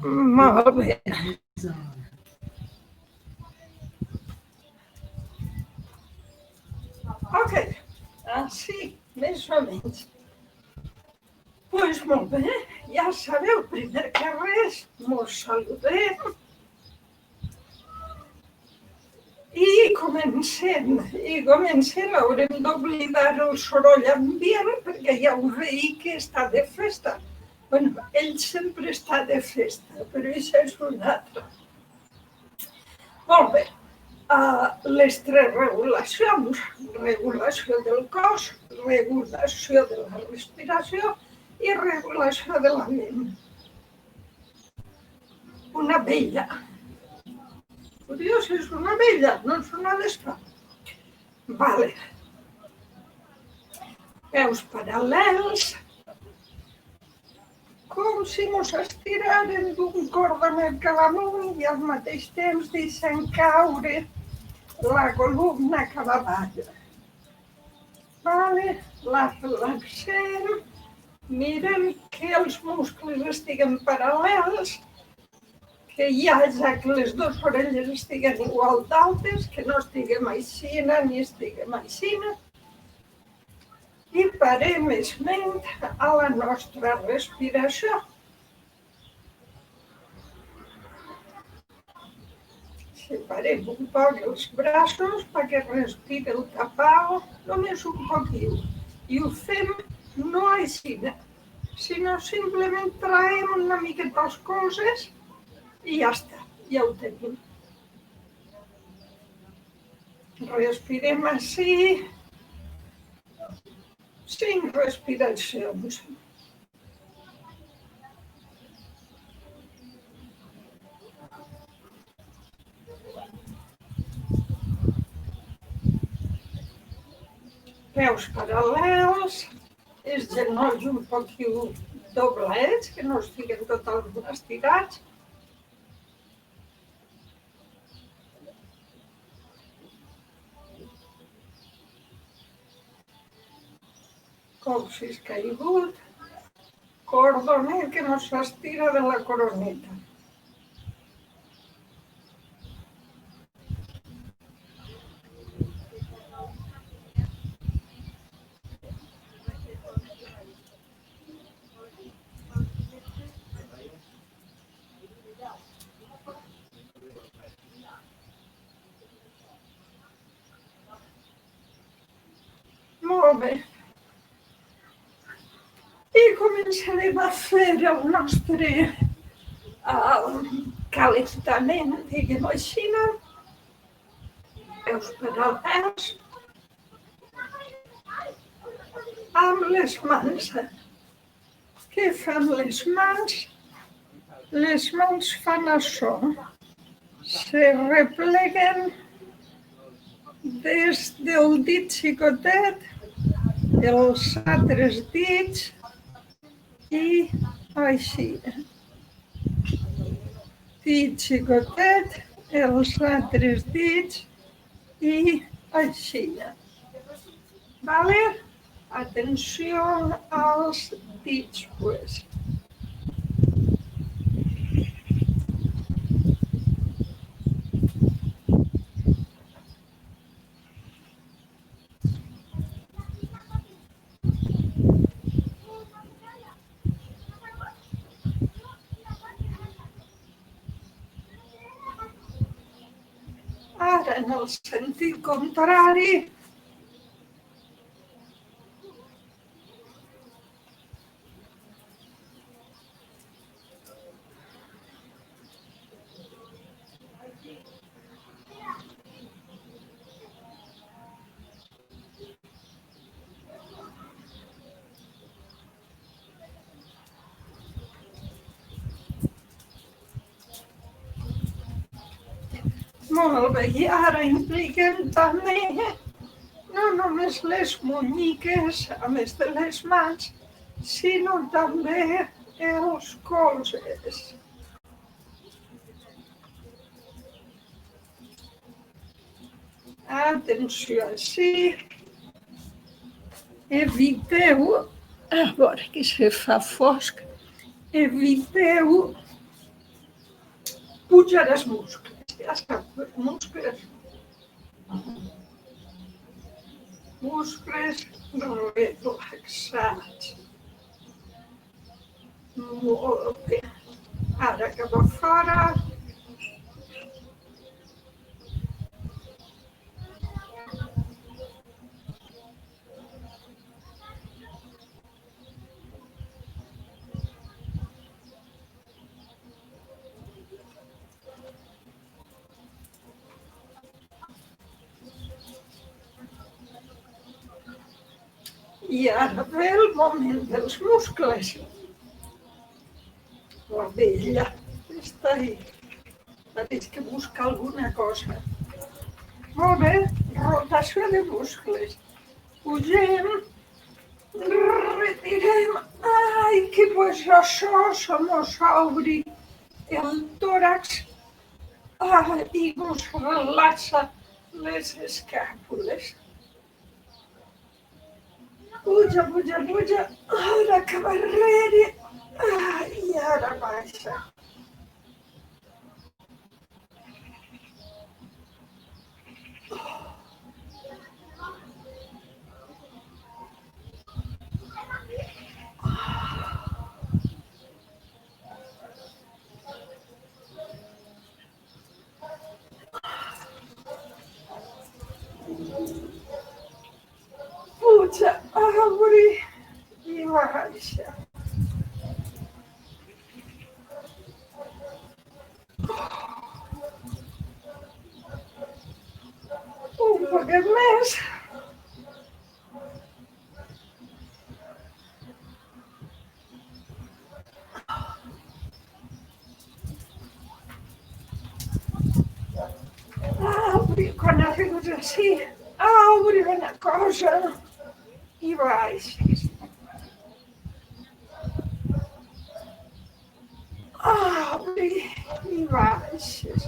Molt bé. Ok, així, més o menys. Doncs molt bé, ja sabeu, primer que res, mos saludem i comencem. Haurem d'oblidar el soroll ambient perquè ja ho veig que està de festa. Bueno, ell sempre està de festa, però això és una altra. Molt bé. Les tres regulacions, regulació del cos, regulació de la respiració i regulació de la ment. Una abella. Curiós, és una abella, no és una vespa. Vale. Peus paral·lels, com si mos estiraren d'un cordonet cap amunt i al mateix temps deixen caure la columna cap avall. Vale, la relaxem, mirem que els muscles estiguen paral·lels, que hi hagi que les dues orelles estiguen igual d'altes, que no estiguem aixina ni estiguem aixina. I parem esment a la nostra respiració. Separem un poc els braços perquè respiri el tapau, només un poquil. I ho fem no així, sinó simplement traiem una miqueta les coses i ja està, ja ho tenim. Respirem així. 5 respiracions. Peus paral·lels, els genolls un poquil doblets, que no estiguen totalment estirats. Coxis caigut, cordonet que no s'estira de la coroneta. Molt bé. I començarem a fer el nostre calentament, diguem-ho així, peus paral·lels, amb les mans. Què fan les mans? Les mans fan això. Se repleguen des del dit xicotet, els altres dits, i així. Dit xicotet, els altres dits i així. Vale? Atenció als dits, pues. Ara, en el sentit contrari, molt bé, i ara impliquem també no només les munyiques, a més de les mans, sinó també els colzes. Atenció així. Eviteu, a veure que se fa fosc, eviteu pujar els muscles, ja sap, muscles relaxats. Molt bé. Ara cap a fora. I ara ve el moment dels muscles. La vella està ahí. Pareix que busca alguna cosa. Molt bé, rotació de muscles. Pugem, retirem. Ai, que pues això mos obri el tòrax. I mos relaxa les escàpules. Puja, puja, puja. Ara cap arrere. I ara baixa. Puja, obri i baixa. Un poquet més. Obri, quan arribes així, obri una cosa i baixes. Obri i baixes.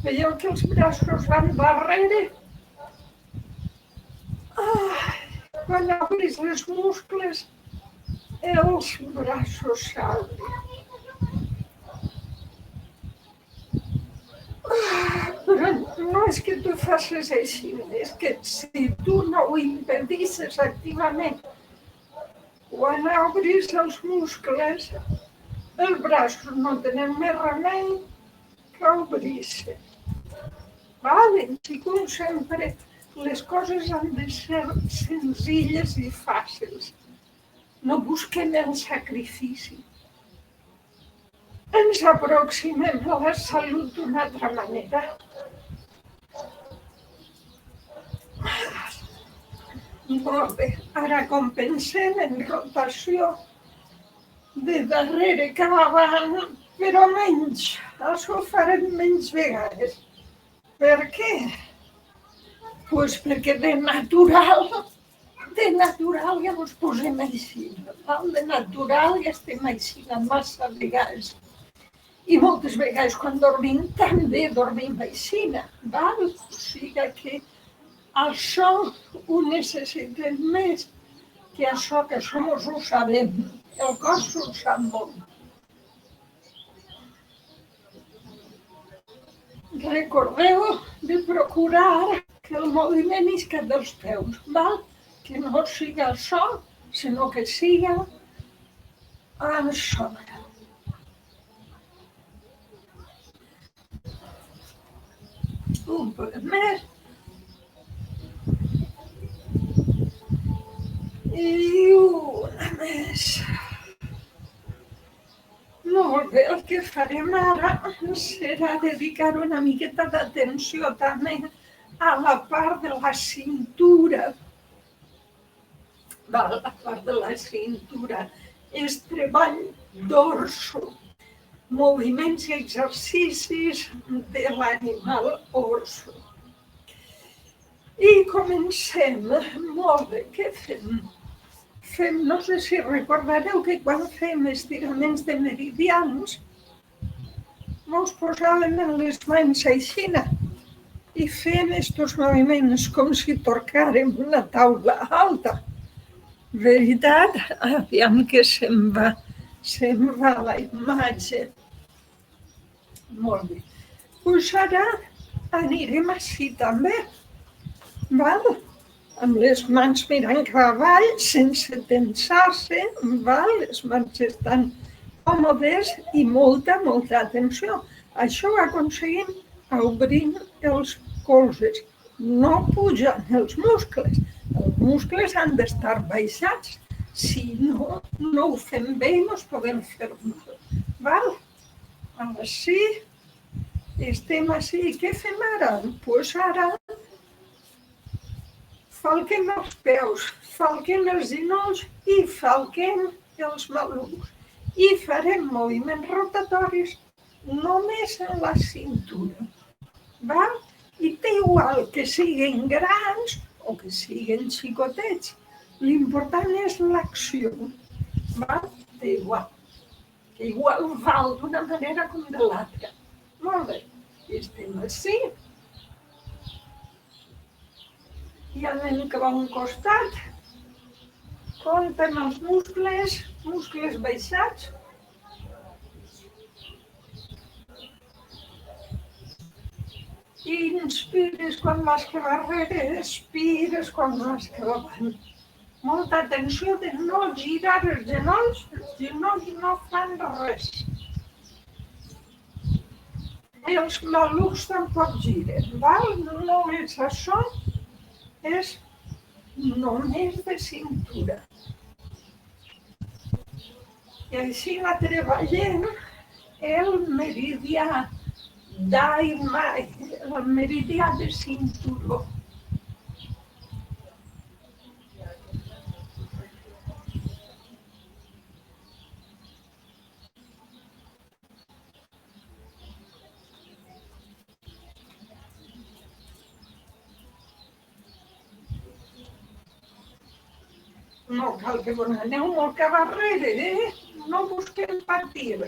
Veieu que els braços van darrere? Quan obris els muscles, els braços s'obren. Però no és que tu facis així, és que si tu no ho impedisses activament, quan obris els muscles, els braços no tenen més remei que obrir-se. I com sempre, les coses han de ser senzilles i fàcils. No busquem el sacrifici. Ens aproximem a la salut d'una altra manera. Molt bé, ara com pensem en rotació de darrere cap avant, però menys, això ho farem menys vegades. Per què? Doncs perquè de natural ja ens posem així. De natural ja estem així massa vegades. I moltes vegades quan dormim també dormim així. O sigui que això ho necessitem més que això que som ho sabem. El cos ho sap molt. Recordeu de procurar que el moviment isca dels peus, que no siga això, sinó que siga això. Un poc més. I una més. Molt bé, el que farem ara serà dedicar una miqueta d'atenció també a la part de la cintura. La part de la cintura és treball dorso, moviments i exercicis de l'animal orso. I comencem. Molt bé, què fem? No sé si recordareu que quan fem estiraments de meridians ens posàvem en les mans així i fem aquests moviments com si tocàrem una taula alta. Veritat? Aviam que se'n va la imatge. Molt bé. Doncs ara anirem així també, val? Amb les mans mirant cap avall, sense tensar-se, val? Les mans estan còmodes i molta atenció. Això ho aconseguim obrint els colzes. No pugen els muscles. Els muscles han d'estar baixats. Si no, no ho fem bé i no es podem fer mal. Val? Així, estem així. Què fem ara? Doncs ara falquem els peus, falquem els genolls i falquem els malucs. I farem moviments rotatoris només en la cintura. Val? I té igual que siguin grans o que siguin xicotets. L'important és l'acció. Val? Té igual. Que igual val d'una manera com de l'altra. Molt bé. I estem així. I anem cap a un costat. Comptem els muscles baixats. Inspires quan vas cap arrere, expires quan vas cap avant. Molta atenció de no girar els genolls no fan res. Els malucs tampoc giren, val? Només això és només de cintura. I així la treballem el meridià d'Aimai, el meridià de cinturó. No cal que aneu molt cap arrere, No busquem patir.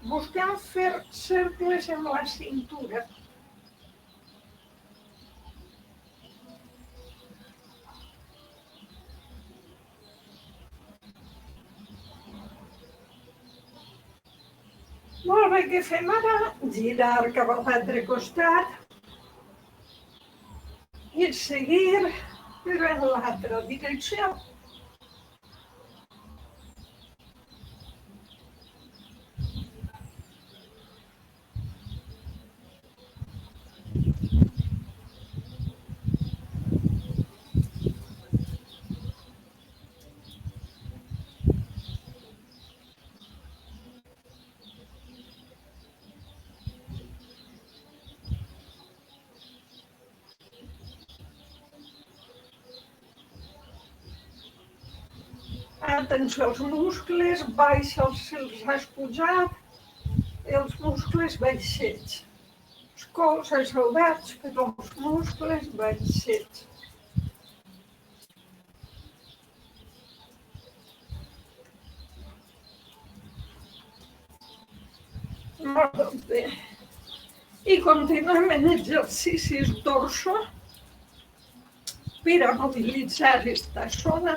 Busquem fer cercles en la cintura. Molt bé, què fem ara? Girar cap a l'altre costat i seguir, però en l'altra direcció. Atenció als muscles, baixa'ls si els has pujat, els muscles baixets. Els colzes oberts, però els muscles baixets. Molt bé. I continuem en exercicis dorso per a mobilitzar aquesta zona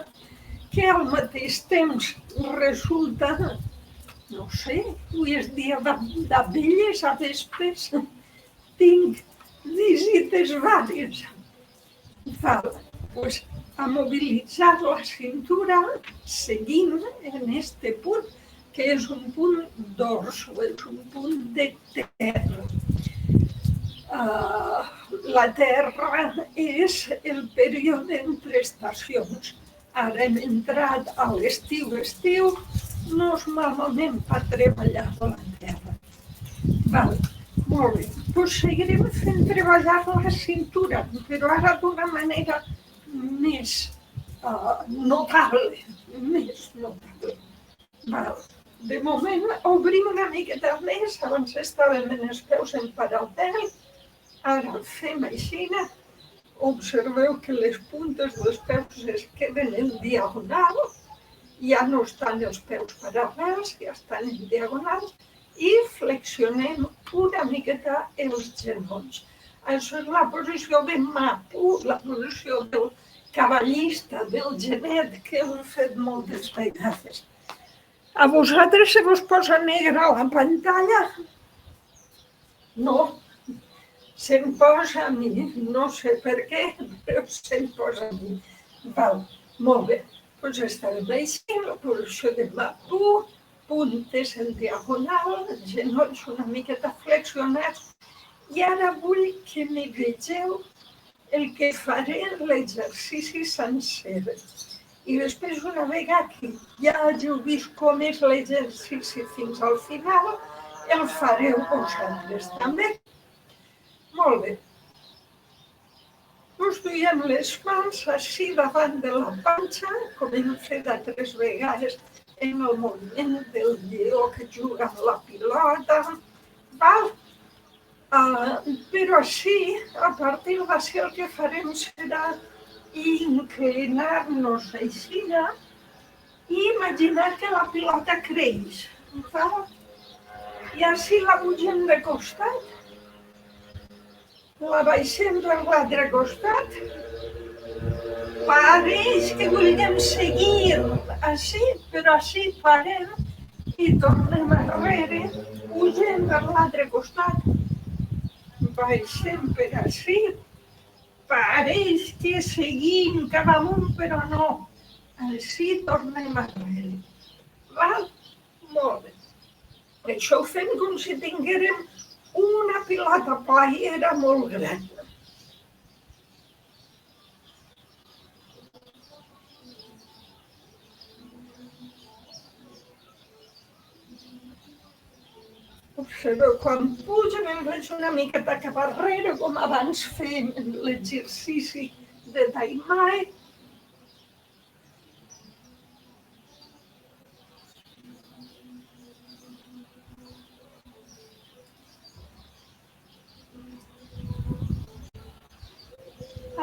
que al mateix temps resulta, no sé, avui és dia d'abelles a vespres, tinc visites vàries. Val, doncs a mobilitzar la cintura seguim en este punt, que és un punt dorso, és un punt de terra. La terra és el període entre estacions. Ara hem entrat a l'estiu, no és mal moment per treballar la terra. Val, molt bé. Doncs seguirem fent treballar la cintura, però ara d'una manera més notable, Val. De moment obrim una miqueta més, abans estàvem en els peus en paral·lel, ara fem així. Observeu que les puntes dels peus es queden en diagonal, ja no estan els peus paral·lels, ja estan en diagonal, i flexionem una miqueta els genolls. Això és la posició de mapo, la posició del cavallista, del genet, que hem fet moltes vegades. A vosaltres se vos posa negra la pantalla? No, se'm posa a mi, no sé per què, però se'm posa a mi. Val, molt bé. Doncs estarem així, la posició de Mapu, puntes en diagonal, els genolls una miqueta flexionats. I ara vull que m'hi vegeu el que faré l'exercici sencer. I després, una vegada que ja hàgiu vist com és l'exercici fins al final, el fareu vosaltres també. Molt bé. Us duiem les mans així davant de la panxa, com hem fet altres vegades en el moviment del lleó que juga amb la pilota. Val? Però així, a partir d'ací el que farem serà inclinar-nos així i imaginar que la pilota creix. Val? I així la pugem de costat. La baixem per l'altre costat. Pareix que vulguem seguir així, però així parem i tornem enrere, pugem per l'altre costat, baixem per així, pareix que seguim cap amunt, però no, així tornem enrere. Val? Molt bé. Això ho fem com si tinguérem una pilota playera molt gran. Observeu, quan pujo me'n vaig una miqueta cap arrere, com abans fèiem l'exercici de Tai Mai.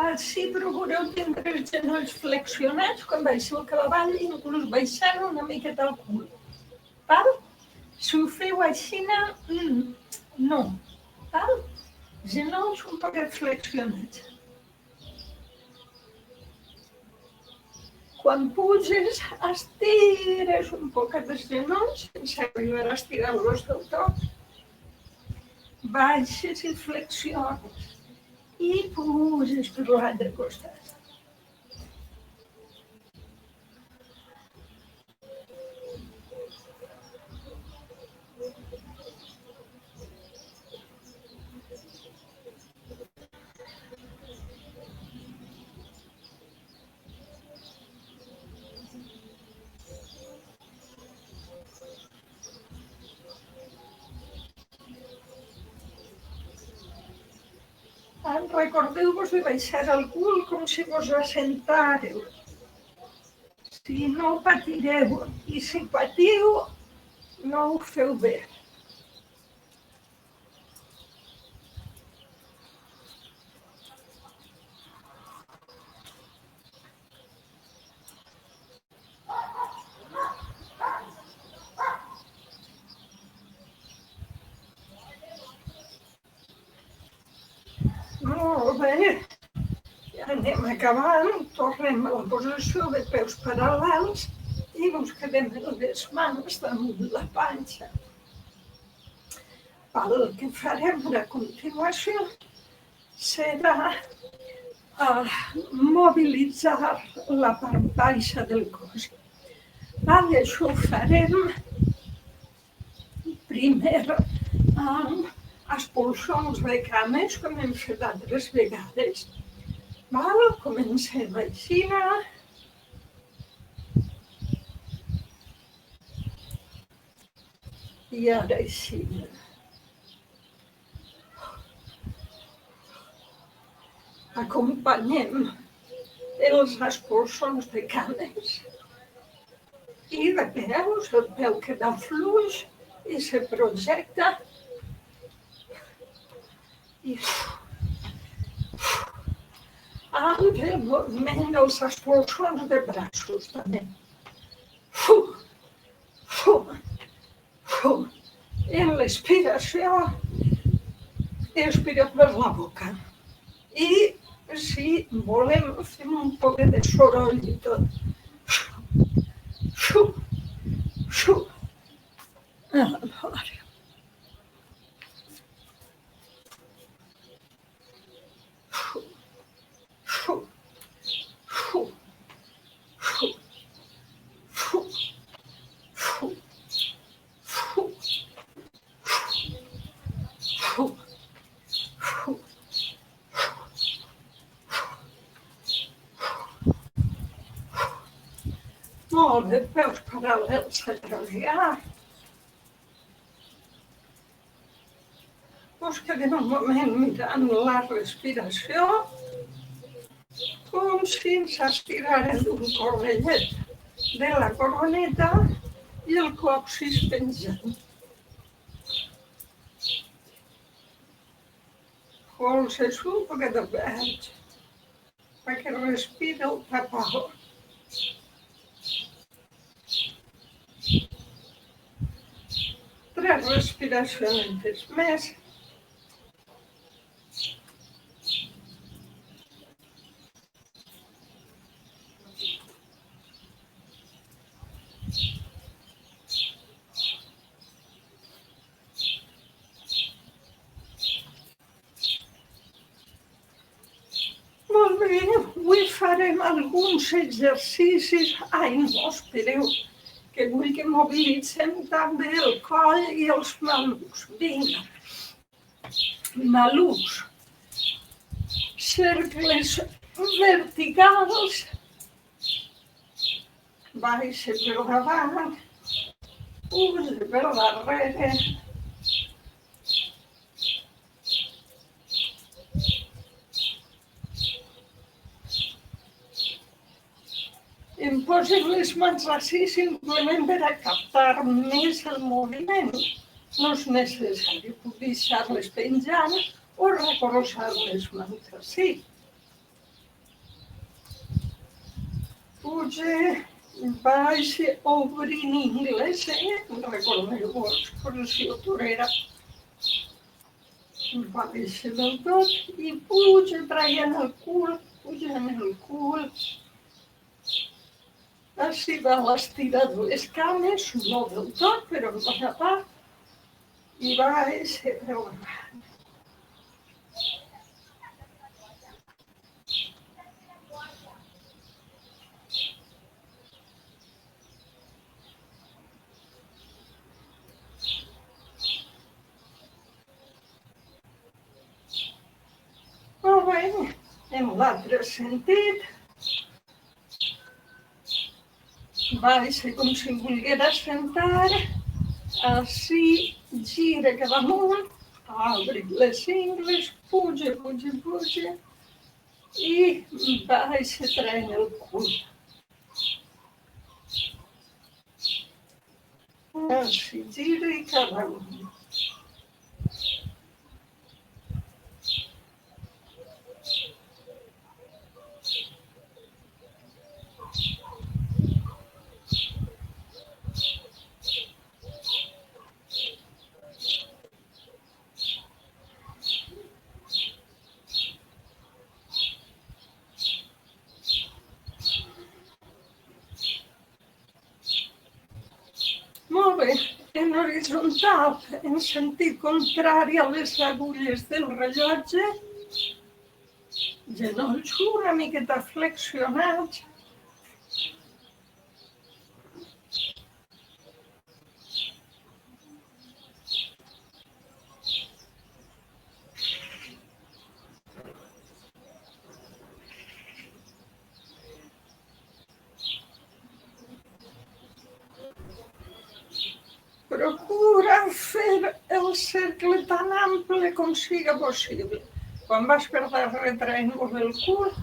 Així procureu tindre els genolls flexionats quan baixeu cap avall, inclús baixant una miqueta el cul. Val? Si ho feu així, no. Val? Genolls un poc flexionats. Quan puges, estires un poc els genolls, sense arribar a estirar-los del tot. Baixes i flexiones. I puges per l'altre costat. Recordeu-vos de baixar el cul com si vos assentàreu. Si no patireu, i si patiu, no ho feu bé. Molt bé. Ja anem acabant, tornem a la posició de peus paral·lels i ens quedem amb les mans damunt la panxa. El que farem a continuació serà mobilitzar la part baixa del cos. Això ho farem primer amb expulsions de cames, com hem fet altres vegades. Comencem així. I ara així. Acompanyem els expulsons de cames i de peus, el peu queda fluix i se projecta. I amb el moviment dels expulsons de braços també. En l'expiració, expira per la boca. I si volem, fem un poc de soroll i tot. moure peus paral·lels a trasllar. Us quedem un moment mirant la respiració, com si ens estiraren d'un correllet de la coroneta i el coccis penjant. Colzes un poquet oberts, perquè respira el tapau. Tres respiracions més. Molt bé, avui farem alguns exercicis. Ai, no, espereu, que vull que mobilitzem també el coll i els malucs. Vinga, malucs. Cercles verticals. Baixa per davant, puja per darrere. Em poso les mans així simplement per a captar més el moviment. No és necessari, puc deixar-les penjant o recolzar les mans així. Puja, baixa, obrint inglès, recordeu l'expressió torera. Baixa del tot i puja traient el cul, pujant el cul. Així van estirar les cames, no del tot, però en bona part, i baixa per davant. Molt bé, en l'altre sentit, baixa com si em volguera sentar, així gira cap amunt, obre les cingles, puja, puja, puja, i baixa traient el cul. Així gira i cap amunt. Molt bé, en horitzontal, en sentit contrari a les agulles del rellotge, genolls una miqueta flexionats. Procura fer el cercle tan ample com siga possible. Quan vas per darrere traient molt el cul,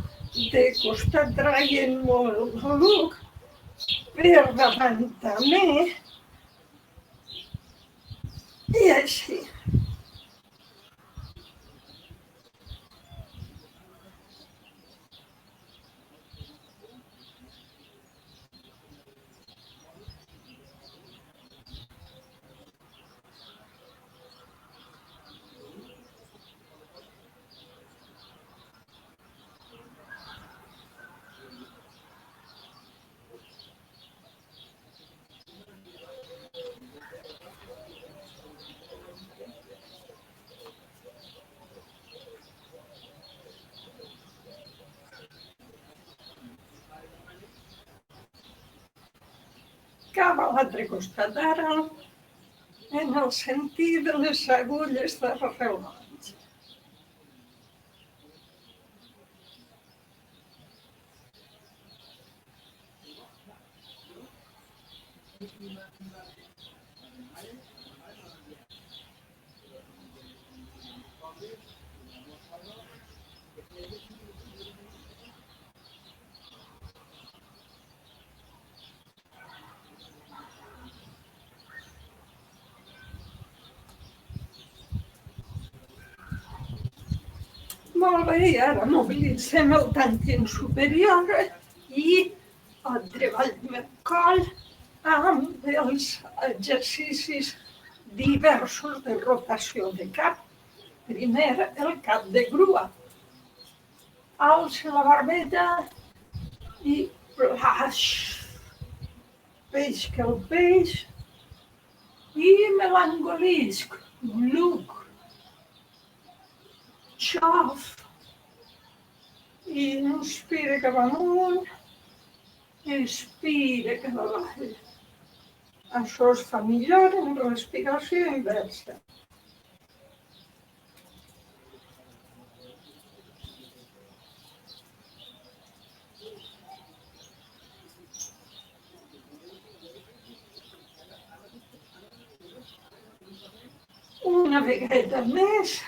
de costat traient molt el maluc, per davant també, i així. Cap a l'altre costat ara, en el sentit de les agulles del rellotge. Molt bé, i ara mobilitzem el tànquing superior i el treball del coll amb els exercicis diversos de rotació de cap. Primer, el cap de grua. Alça la barbeta i plaix. Peix que el peix. I melangolisc. Gluc. Xof. I inspira cap amunt. Expira cap avall. Això es fa millor en respiració inversa. Una vegada més.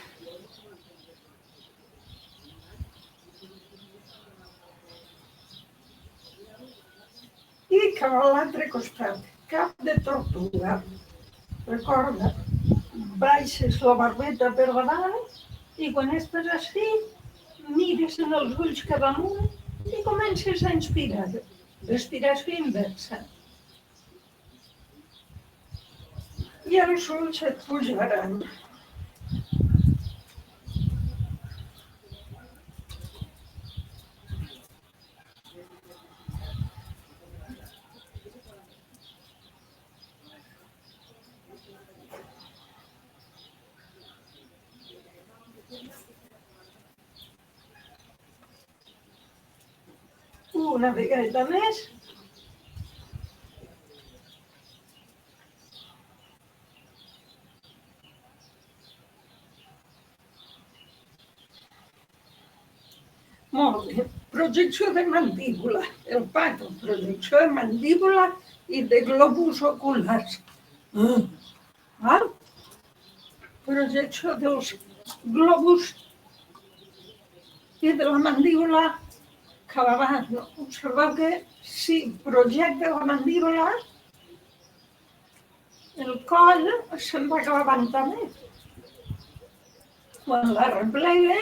I cap a l'altre costat, cap de tortuga. Recorda, baixes la barbeta per davant i quan estàs així, mires en els ulls cap amunt i comences a inspirar. Respiració inversa. I els ulls et pujaran. Una vegada més. Molt bé. Projecció de mandíbula. El pato. Projecció de mandíbula i de globus oculars. Val? Projecció dels globus i de la mandíbula cap avall. Observeu que si projecta la mandíbula, el coll se'n va clavant també. Quan la replega,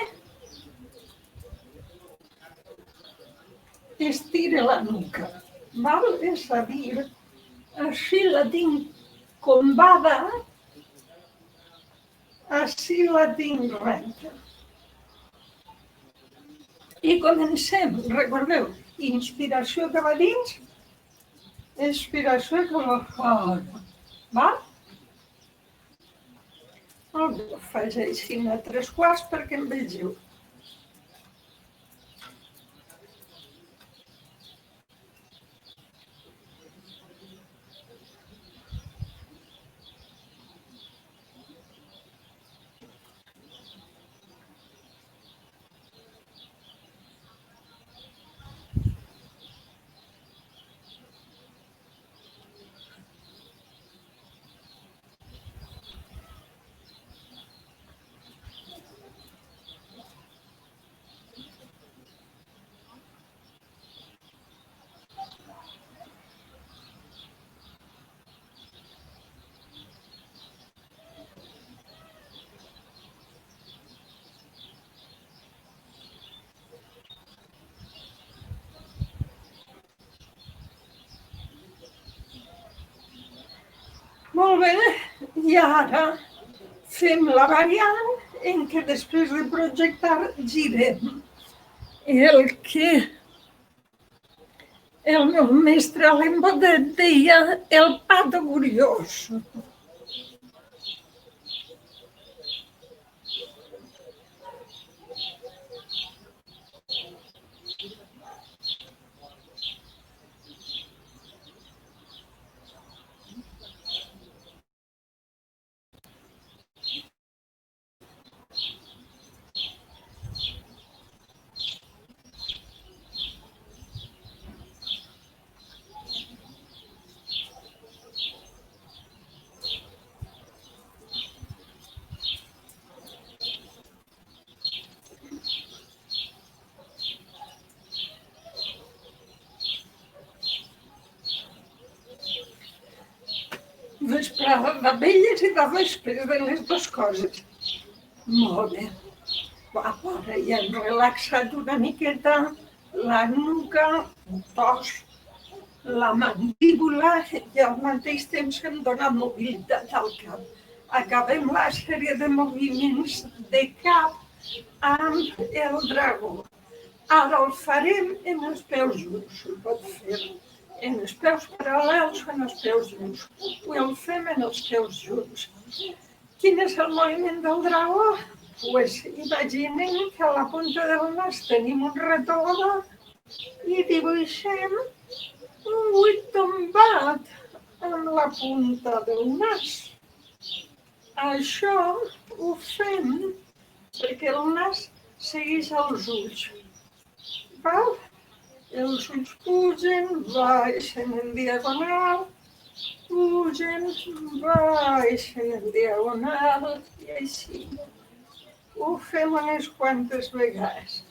estira la nuca. Val? És a dir, així la tinc combada, així la tinc recta. I comencem, recordeu, inspiració cap a dins, expiració cap a fora. Val? Molt bé, ho faig així a 3/4 perquè em vegeu. Molt bé, i ara fem la variant en què després de projectar girem. El que el meu mestre a l'Embotet deia el pato curiós. Vesprada d'abelles i de vespres, de les dues coses. Molt bé. Ara ja hem relaxat una miqueta la nuca, el tos, la mandíbula i al mateix temps hem donat mobilitat al cap. Acabem la sèrie de moviments de cap amb el dragó. Ara el farem en els peus junts. Ho pot fer en els peus paral·lels o en els peus junts. Ho el fem en els peus junts. Quin és el moviment del dragó? Pues imaginem que a la punta del nas tenim un retolador i dibuixem un 8 tombat amb la punta del nas. Això ho fem perquè el nas segueix els ulls. Val? Els ulls pugen, baixen en diagonal, pugen, baixen en diagonal i així. Ho fem unes quantes vegades.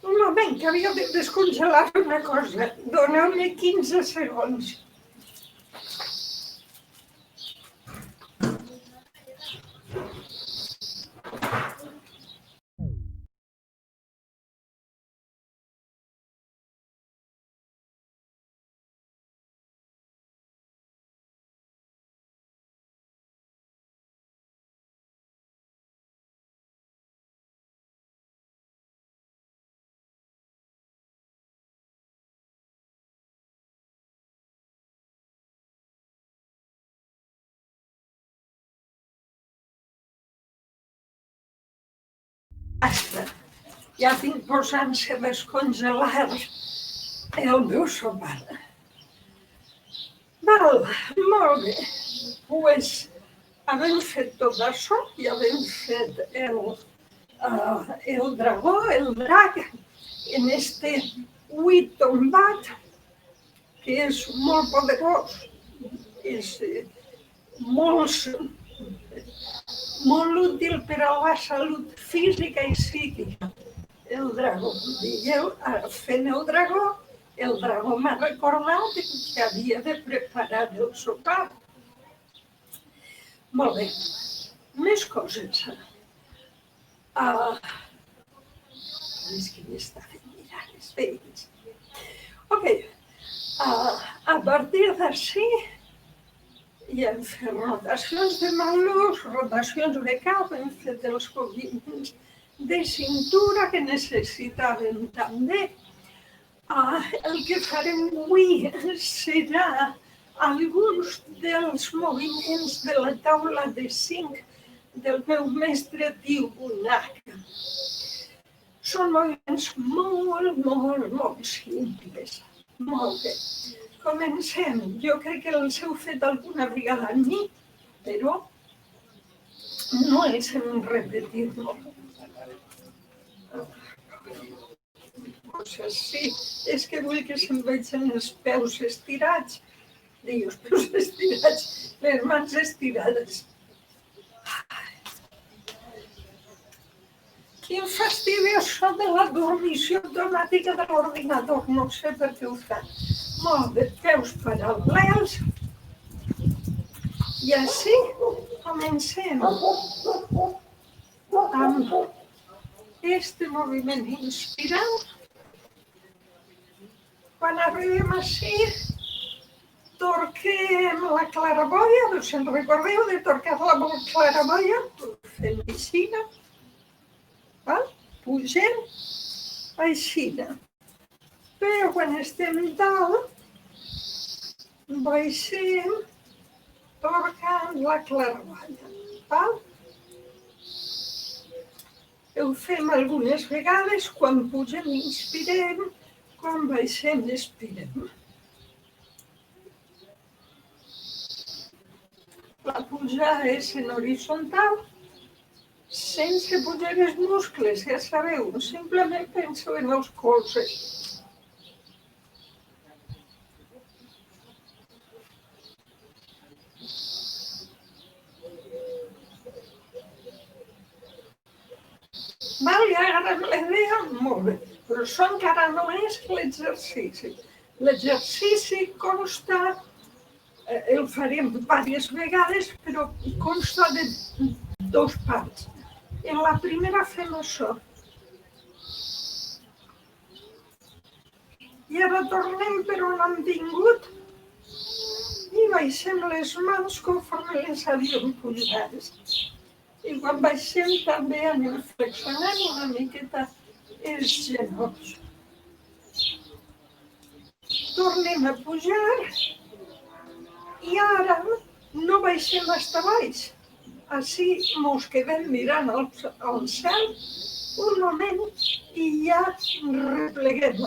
Un moment, que havia de descongelar una cosa. Doneu-me 15 segons. Basta. Ja tinc posant-se a descongelar el meu sopar. Val, molt bé. Pues havent fet tot això i havent fet el dragó, el drac, en este 8 tombat, que és molt poderós, és molt útil per a la salut física i psíquica. El dragó. Digueu, fent el dragó m'ha recordat que havia de preparar el sopar. Molt bé. Més coses. És que m'està fent mirar les veïns. Ok. A partir d'ací ja hem fet rotacions de malucs, rotacions de cap, hem fet els moviments de cintura que necessitàvem també. El que farem avui serà alguns dels moviments de la taula de 5 del meu mestre Tiwanaku. Són moviments molt simples. Molt bé. Comencem. Jo crec que els heu fet alguna vegada amb mi, però no els hem repetit molt. Sí, és que vull que se'm vegin els peus estirats. Els peus estirats, les mans estirades. Quin fastidi això de la dormició automàtica de l'ordinador, no sé per què ho fan. Molt bé, peus paral·lels. I així comencem amb este moviment inspirant. Quan arribem així, torquem la claraboia, us en recordeu de torcar la claraboia? Ho fem així, pugem així. Però quan estem dalt, baixem torcant la claraboia. Ho fem algunes vegades, quan pugem inspirem, quan baixem expirem. La pujada és en horitzontal, sense pujar els muscles, ja sabeu, simplement penso en els colzes. Val, ja agarrem la idea? Molt bé. Però això encara no és l'exercici. L'exercici consta, el farem diverses vegades, però consta de dos parts. En la primera fem això. I ara tornem per on hem vingut i baixem les mans conforme les havíem pujades. I quan baixem també anem flexionant una miqueta els genolls. Tornem a pujar i ara no baixem fins a baix. Així ens quedem mirant al cel un moment i ja repleguem.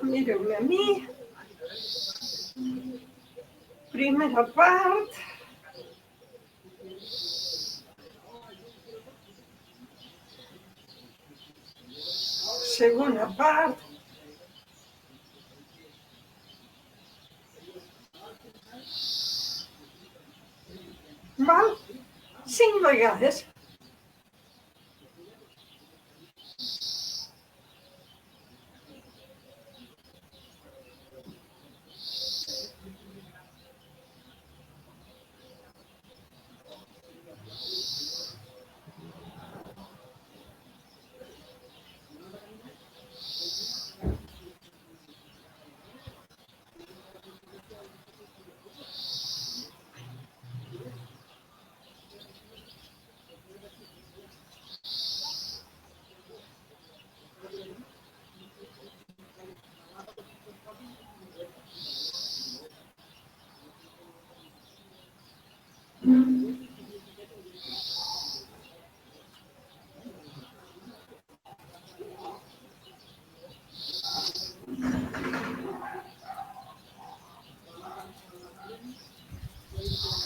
Mireu-me a mi. Primera part. Segona part. Val? 5 vegades.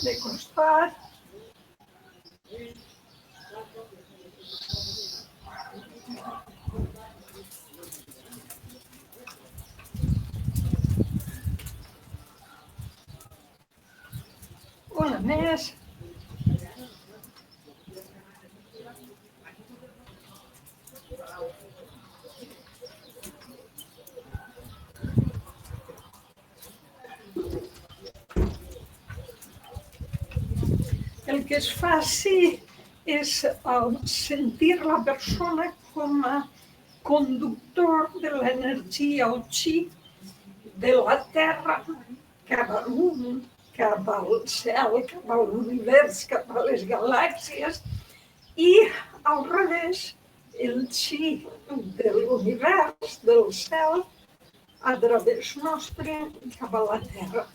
De costat. Una més. El que es faci és sentir la persona com a conductor de l'energia o chi de la Terra cap amunt, cap al cel, cap a l'univers, cap a les galàxies, i al revés, el chi de l'univers, del cel, a través nostre cap a la Terra.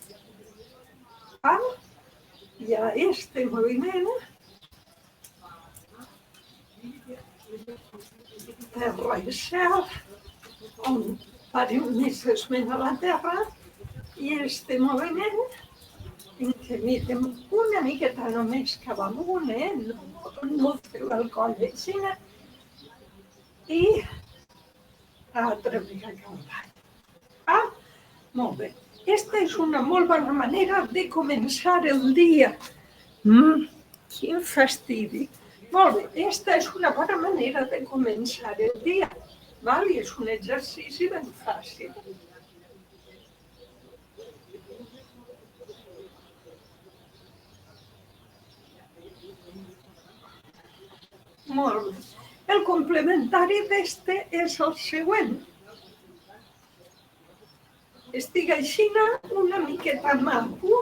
Hi ha este moviment, terra i cel, on farem més esment a la Terra, i este moviment en què mirem una miqueta només cap amunt, no feu el coll així, i altra mica cap avall. Molt bé. Aquesta és una molt bona manera de començar el dia. Quin fastidi. Molt bé, aquesta és una bona manera de començar el dia. I és un exercici ben fàcil. Molt bé. El complementari d'este és el següent. Estic així una miqueta maco,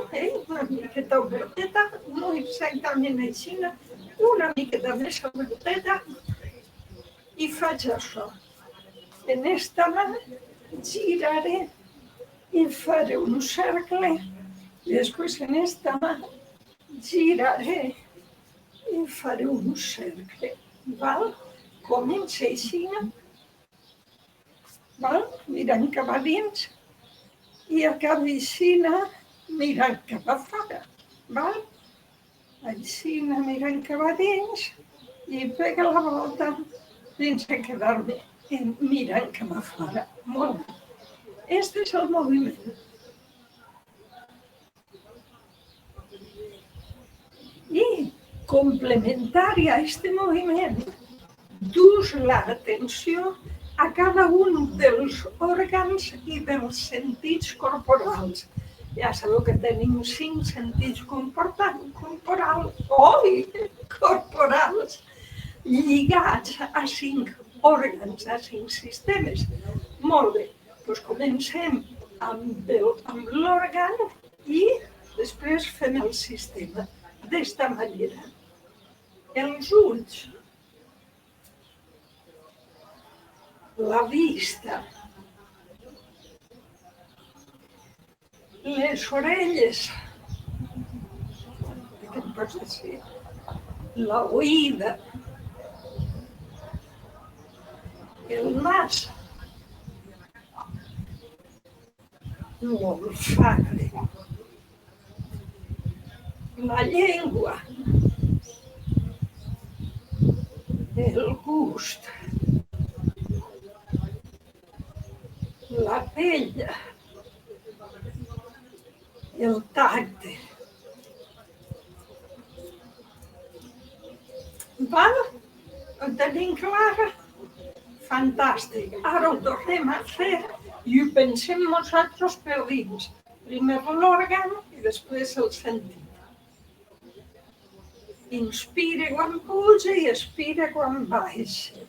una miqueta oberteta, no exactament així, una miqueta més oberteta, i faig això. En esta mà giraré i faré un cercle, després en esta mà giraré i faré un cercle. Comença així, mirant cap a dins, i acaba així mirant cap a fora, val? Així mirant cap a dins i pega la volta sense quedar-me mirant cap a fora. Molt bé. Este és el moviment. I complementari a este moviment, dus l'atenció a cada un dels òrgans i dels sentits corporals. Ja sabeu que tenim 5 sentits corporals lligats a 5 òrgans, a 5 sistemes. Molt bé, doncs comencem amb l'òrgan i després fem el sistema. D'esta manera. Els ulls, la vista, les orelles, què em pots dir? La oïda, el nas, l'olfacte, la llengua, el gust, la pell, el tacte. Val? Ho tenim clar? Fantàstic. Ara ho tornem a fer i ho pensem nosaltres per dins. Primer l'òrgan i després el sentit. Inspira quan puja i expira quan baixa.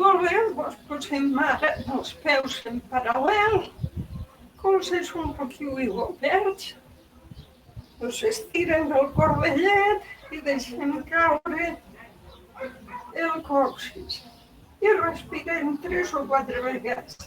Molt bé, doncs posem ara els peus en paral·lel, colzes un poquil oberts, els estirem el cordellet i deixem caure el còccix. I respirem 3 o 4 vegades.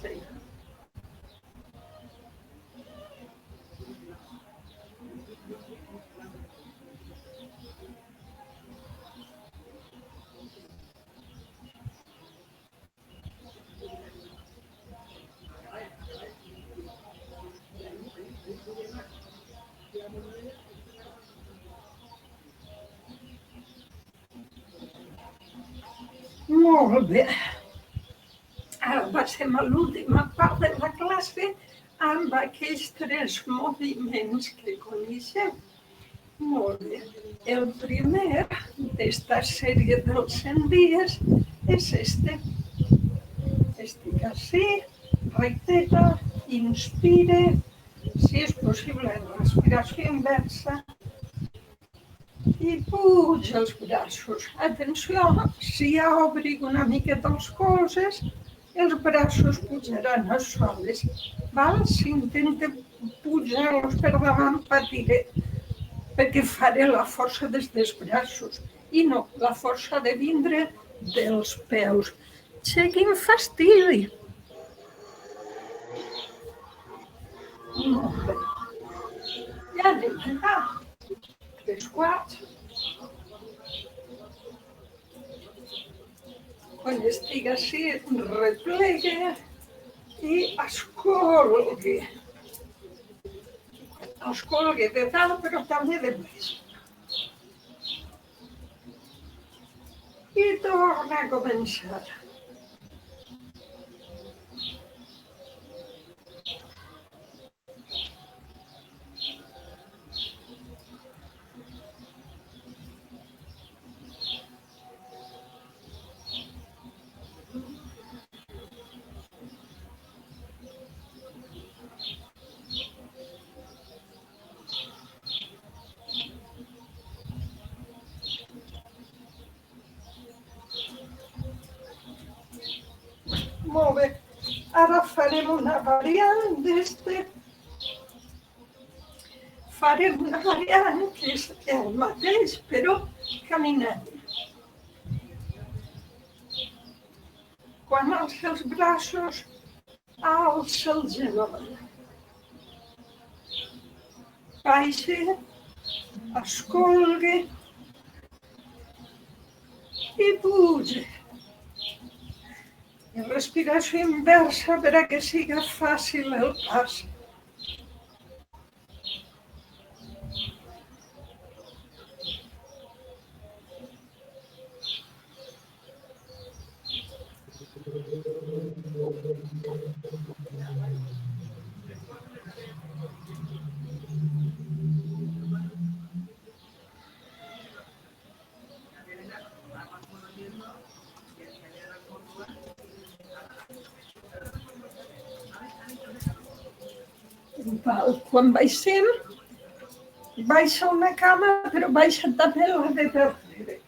Molt bé. Ara passem a l'última part de la classe amb aquells 3 moviments que coneixem. Molt bé. El primer d'esta sèrie dels 100 dies és este. Estic així, recteta, inspire, si és possible en respiració inversa, i puja els braços. Atenció, si ja obric una miqueta els colzes, els braços pujaran a soles. Si intente pujar-los per davant, patiré, perquè faré la força des dels braços. I no, la força ha de vindre dels peus. Che, quin fastidi! Molt bé. Ja anem allà. 3 quarts. Quan estigui així, replegue i escolgue. Escolgue de dalt, però també de baix. I torna a començar. Molt bé. Ara farem una variant d'este. Farem una variant que és el mateix, però caminant. Quan alça els braços, alça el genoll. Baixa, escolga i puja. I respiració inversa per a que siga fàcil el pas. Quan baixem, baixa una cama, però baixa també la de darrere.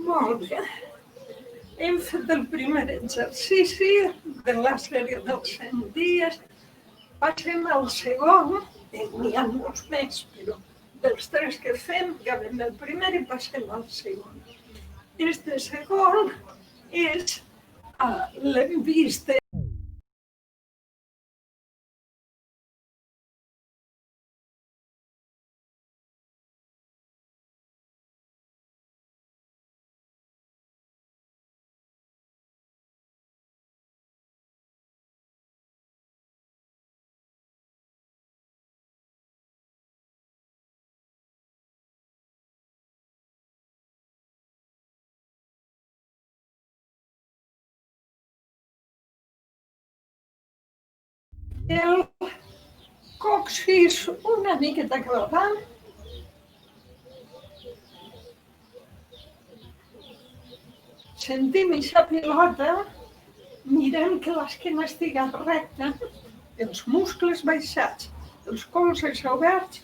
Molt bé. Hem fet el primer exercici de la sèrie dels 100 dies. Passem al segon, n'hi ha molts més, però dels 3 que fem, ja vam el primer i passem al segon. Este segon és l'hem vist el coxis una miqueta clavant. Sentim aquesta pilota, mirem que l'esquena estigui recta, els muscles baixats, els colzes oberts